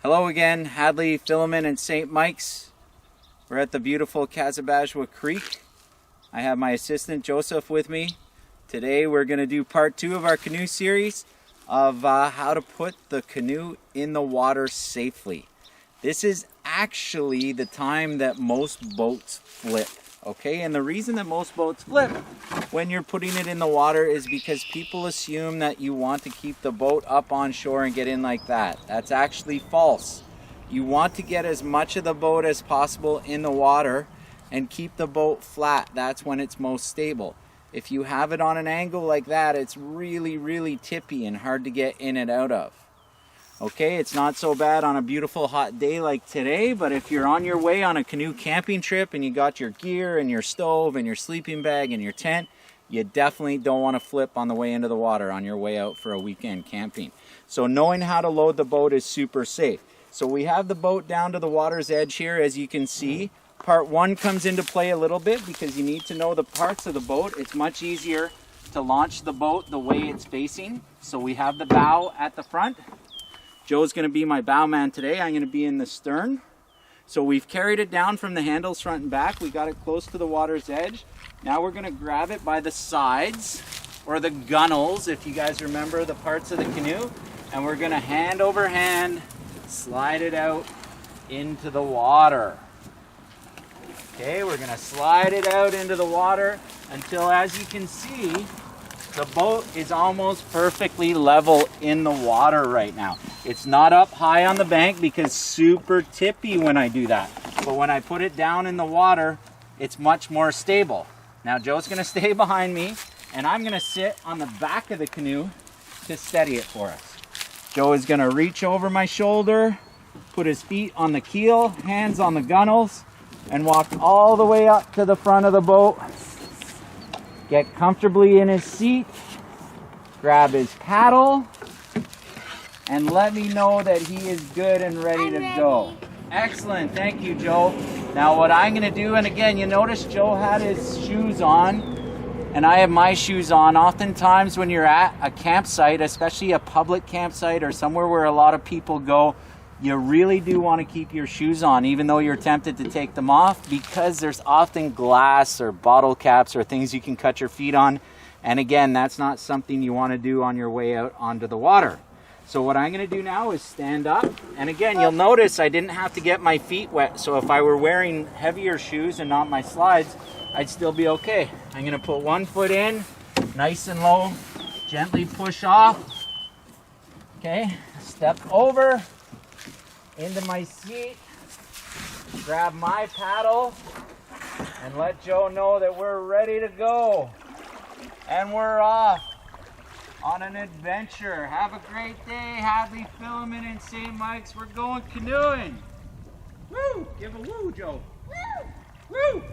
Hello again, Hadley, Philemon, and St. Mike's. We're at the beautiful Kazabajwa Creek. I have my assistant Joseph with me. Today we're going to do part 2 of our canoe series of how to put the canoe in the water safely. This is actually the time that most boats flip, okay? And the reason that most boats flip when you're putting it in the water is because people assume that you want to keep the boat up on shore and get in like that. That's actually false. You want to get as much of the boat as possible in the water and keep the boat flat. That's when it's most stable. If you have it on an angle like that, it's really tippy and hard to get in and out of. Okay, it's not so bad on a beautiful hot day like today, but if you're on your way on a canoe camping trip and you got your gear and your stove and your sleeping bag and your tent, you definitely don't want to flip on the way into the water on your way out for a weekend camping. So knowing how to load the boat is super safe. So we have the boat down to the water's edge here, as you can see. Part 1 comes into play a little bit because you need to know the parts of the boat. It's much easier to launch the boat the way it's facing. So we have the bow at the front. Joe's going to be my bowman today. I'm going to be in the stern. So we've carried it down from the handles front and back. We got it close to the water's edge. Now we're going to grab it by the sides, or the gunnels, if you guys remember the parts of the canoe. And we're going to hand over hand slide it out into the water. Okay, we're going to slide it out into the water until, as you can see, the boat is almost perfectly level in the water right now. It's not up high on the bank because it's super tippy when I do that. But when I put it down in the water, it's much more stable. Now Joe's going to stay behind me, and I'm going to sit on the back of the canoe to steady it for us. Joe is going to reach over my shoulder, put his feet on the keel, hands on the gunnels, and walk all the way up to the front of the boat. Get comfortably in his seat, grab his paddle, and let me know that he is good and ready to go. Excellent, thank you, Joe. Now what I'm gonna do, and again, you notice Joe had his shoes on, and I have my shoes on. Oftentimes when you're at a campsite, especially a public campsite or somewhere where a lot of people go, you really do want to keep your shoes on, even though you're tempted to take them off, because there's often glass or bottle caps or things you can cut your feet on. And again, that's not something you want to do on your way out onto the water. So what I'm going to do now is stand up. And again, you'll notice I didn't have to get my feet wet. So if I were wearing heavier shoes and not my slides, I'd still be okay. I'm going to put one foot in, nice and low, gently push off. Okay, step over into my seat, grab my paddle, and let Joe know that we're ready to go. And we're off on an adventure. Have a great day, Hadley, Philemon, and St. Mike's. We're going canoeing. Woo! Give a woo, Joe. Woo! Woo!